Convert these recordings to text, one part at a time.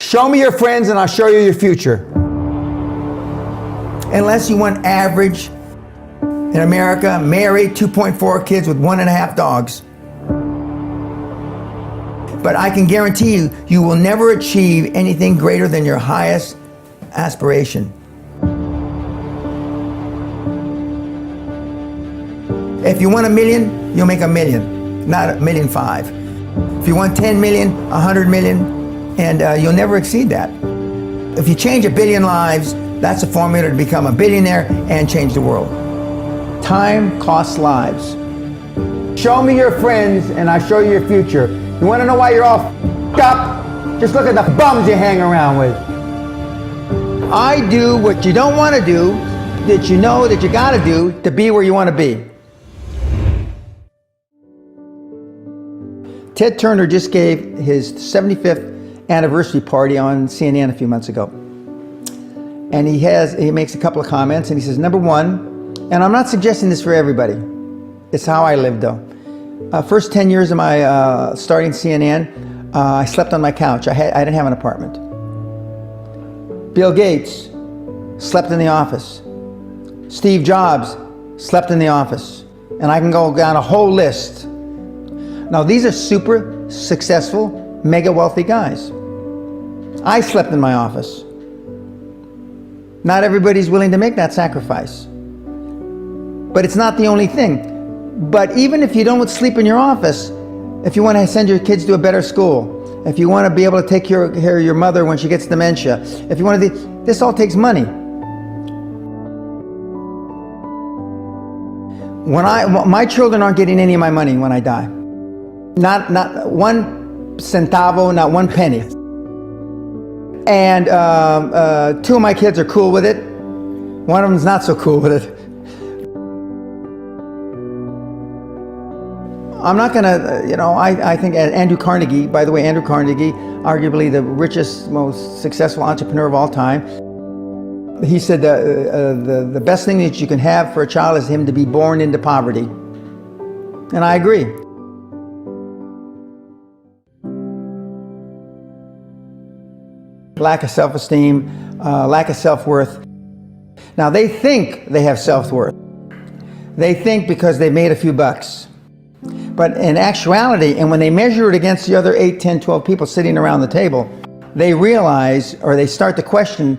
Show me your friends and I'll show you your future. Unless you want average in America, married, 2.4 kids with 1.5 dogs. But I can guarantee you, you will never achieve anything greater than your highest aspiration. If you want $1 million, you'll make $1 million, not $1.5 million. If you want 10 million, 100 million, and you'll never exceed that. If you change 1 billion lives, that's a formula to become a billionaire and change the world. Time costs lives. Show me your friends and I'll show you your future. You want to know why you're all f***ed up? Just look at the bums you hang around with. I do what you don't want to do, that you know that you got to do to be where you want to be. Ted Turner just gave his 75th anniversary party on CNN a few months ago. And he makes a couple of comments and he says, number one, and I'm not suggesting this for everybody, it's how I live though. First 10 years of my starting CNN, I slept on my couch. I didn't have an apartment. Bill Gates slept in the office. Steve Jobs slept in the office. And I can go down a whole list. Now these are super successful, mega wealthy guys. I slept in my office. Not everybody's willing to make that sacrifice. But it's not the only thing. But even if you don't sleep in your office, if you want to send your kids to a better school, if you want to be able to take care of your mother when she gets dementia, if you want to, this all takes money. My children aren't getting any of my money when I die. Not one centavo, not one penny. And 2 of my kids are cool with it. One of them's not so cool with it. I'm not gonna, I think Andrew Carnegie, by the way, Andrew Carnegie, arguably the richest, most successful entrepreneur of all time, he said the best thing that you can have for a child is him to be born into poverty. And I agree. Lack of self-esteem, lack of self-worth. Now they think they have self-worth. They think because they made a few bucks. But in actuality, and when they measure it against the other 8, 10, 12 people sitting around the table, they realize, or they start to question,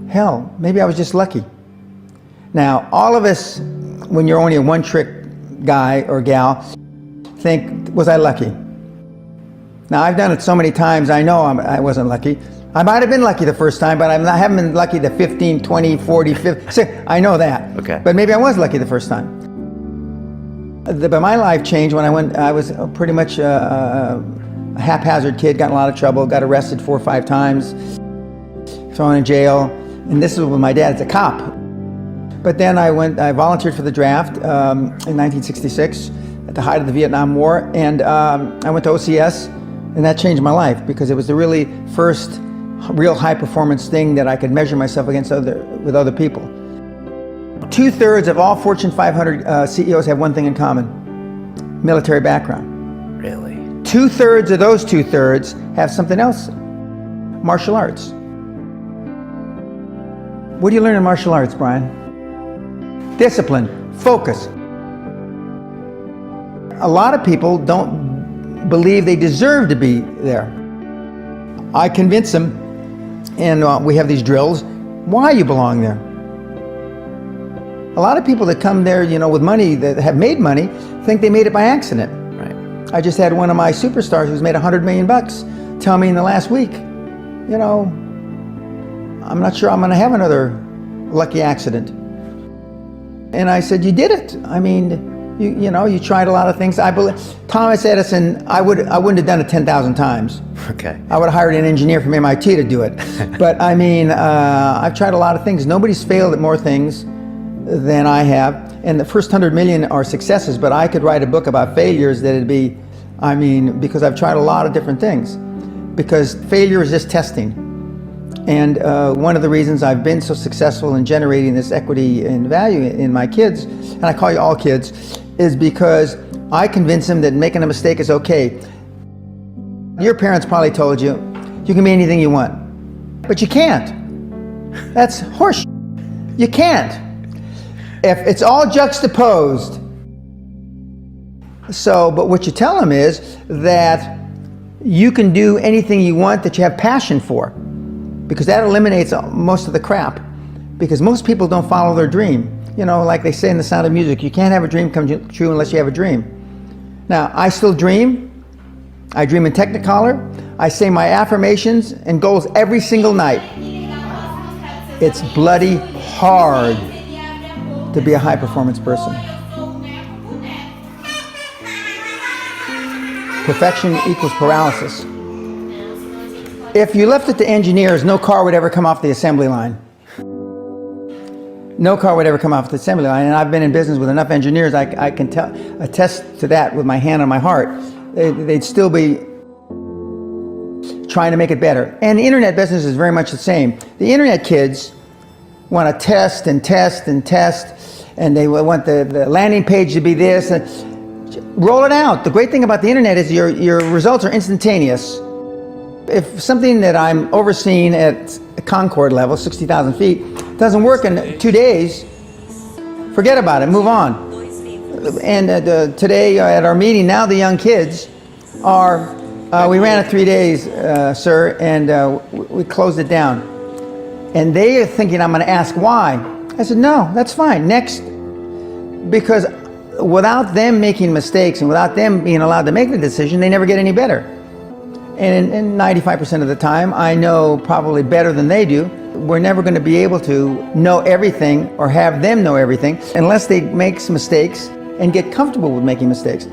hell, maybe I was just lucky. Now, all of us, when you're only a one-trick guy or gal, think, was I lucky? Now, I've done it so many times, I know I wasn't lucky. I might have been lucky the first time, but I haven't been lucky the 15, 20, 40, 50. I know that. Okay. But maybe I was lucky the first time. But my life changed when I was pretty much a haphazard kid, got in a lot of trouble, got arrested 4 or 5 times, thrown in jail. And this was when my dad's a cop. But then I volunteered for the draft in 1966 at the height of the Vietnam War. And I went to OCS, and that changed my life because it was the really first real high performance thing that I could measure myself against with other people. 2/3 of all Fortune 500 CEOs have one thing in common: military background. Really? 2/3 of those 2/3 have something else: martial arts. What do you learn in martial arts, Brian? Discipline, focus. A lot of people don't believe they deserve to be there. I convince them, and we have these drills, why you belong there. A lot of people that come there, with money, that have made money, think they made it by accident. Right. I just had one of my superstars who's made $100 million tell me in the last week, I'm not sure I'm going to have another lucky accident. And I said, you did it. I mean, you tried a lot of things. I believe Thomas Edison, I wouldn't have done it 10,000 times. Okay. I would have hired an engineer from MIT to do it. But I mean, I've tried a lot of things. Nobody's failed at more things than I have. And the first 100 million are successes, but I could write a book about failures that'd be, because I've tried a lot of different things. Because failure is just testing. And one of the reasons I've been so successful in generating this equity and value in my kids, and I call you all kids, is because I convince them that making a mistake is okay. Your parents probably told you, you can be anything you want. But you can't. That's horse. You can't. If it's all juxtaposed. So, but what you tell them is that you can do anything you want that you have passion for, because that eliminates most of the crap. Because most people don't follow their dream. You know, like they say in The Sound of Music, you can't have a dream come true unless you have a dream. Now, I still dream. I dream in Technicolor. I say my affirmations and goals every single night. It's bloody hard to be a high performance person. Perfection equals paralysis. If you left it to engineers, no car would ever come off the assembly line. No car would ever come off the assembly line. And I've been in business with enough engineers, I can attest to that with my hand on my heart. They'd still be trying to make it better. And the internet business is very much the same. The internet kids want to test and test and test, and they want the landing page to be this. Roll it out. The great thing about the internet is your results are instantaneous. If something that I'm overseeing at Concord level, 60,000 feet, doesn't work in 2 days, forget about it, move on. And today at our meeting, now the young kids are, we ran it 3 days, sir, and we closed it down. And they are thinking I'm going to ask why. I said, no, that's fine, next. Because without them making mistakes and without them being allowed to make the decision, they never get any better. And 95% of the time, I know probably better than they do. We're never going to be able to know everything or have them know everything unless they make some mistakes and get comfortable with making mistakes.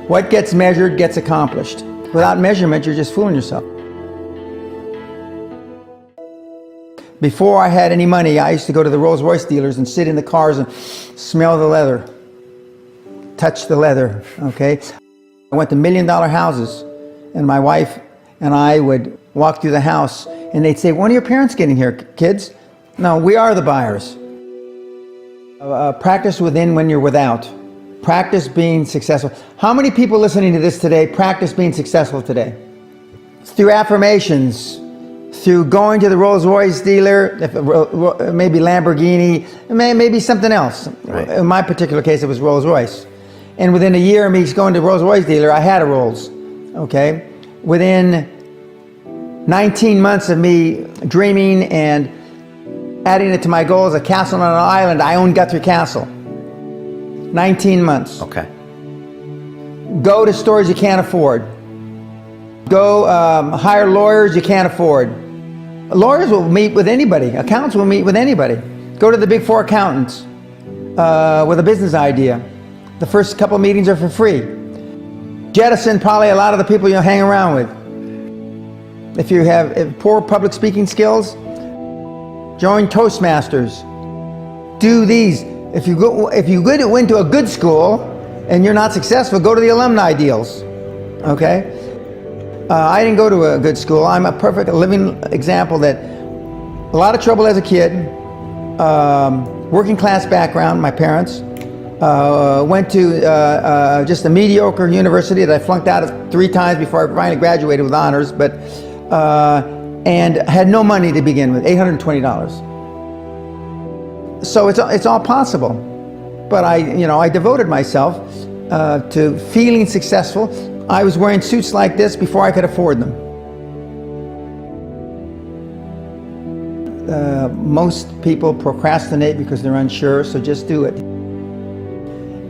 What gets measured gets accomplished. Without measurement, you're just fooling yourself. Before I had any money, I used to go to the Rolls-Royce dealers and sit in the cars and smell the leather, touch the leather, okay? I went to $1 million houses, and my wife and I would walk through the house, and they'd say, when are your parents getting here, kids? No, we are the buyers. Practice within when you're without. Practice being successful. How many people listening to this today practice being successful today? Through affirmations, through going to the Rolls-Royce dealer, maybe Lamborghini, maybe something else. Right. In my particular case, it was Rolls-Royce. And within a year of me going to the Rolls-Royce dealer, I had a Rolls, okay? Within 19 months of me dreaming and adding it to my goals, a castle on an island, I own Guthrie Castle. 19 months. Okay. Go to stores you can't afford. Go hire lawyers you can't afford. Lawyers will meet with anybody. Accountants will meet with anybody. Go to the big four accountants with a business idea. The first couple meetings are for free. Jettison probably a lot of the people you'll hang around with. If you have poor public speaking skills, join Toastmasters. Do these. If you went to a good school and you're not successful, go to the alumni deals. Okay? I didn't go to a good school. I'm a perfect living example that a lot of trouble as a kid, working class background, my parents, went to just a mediocre university that I flunked out of 3 times before I finally graduated with honors, but and had no money to begin with, $820. So it's all possible, but I devoted myself to feeling successful. I was wearing suits like this before I could afford them. Most people procrastinate because they're unsure, so just do it.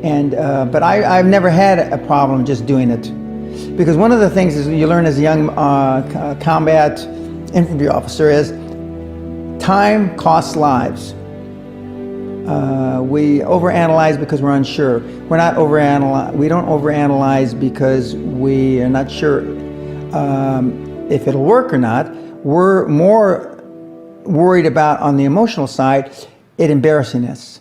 And but I've never had a problem just doing it, because one of the things is you learn as a young combat infantry officer is time costs lives. We overanalyze because we're unsure. We don't overanalyze because we are not sure if it'll work or not. We're more worried about, on the emotional side, it embarrassing us.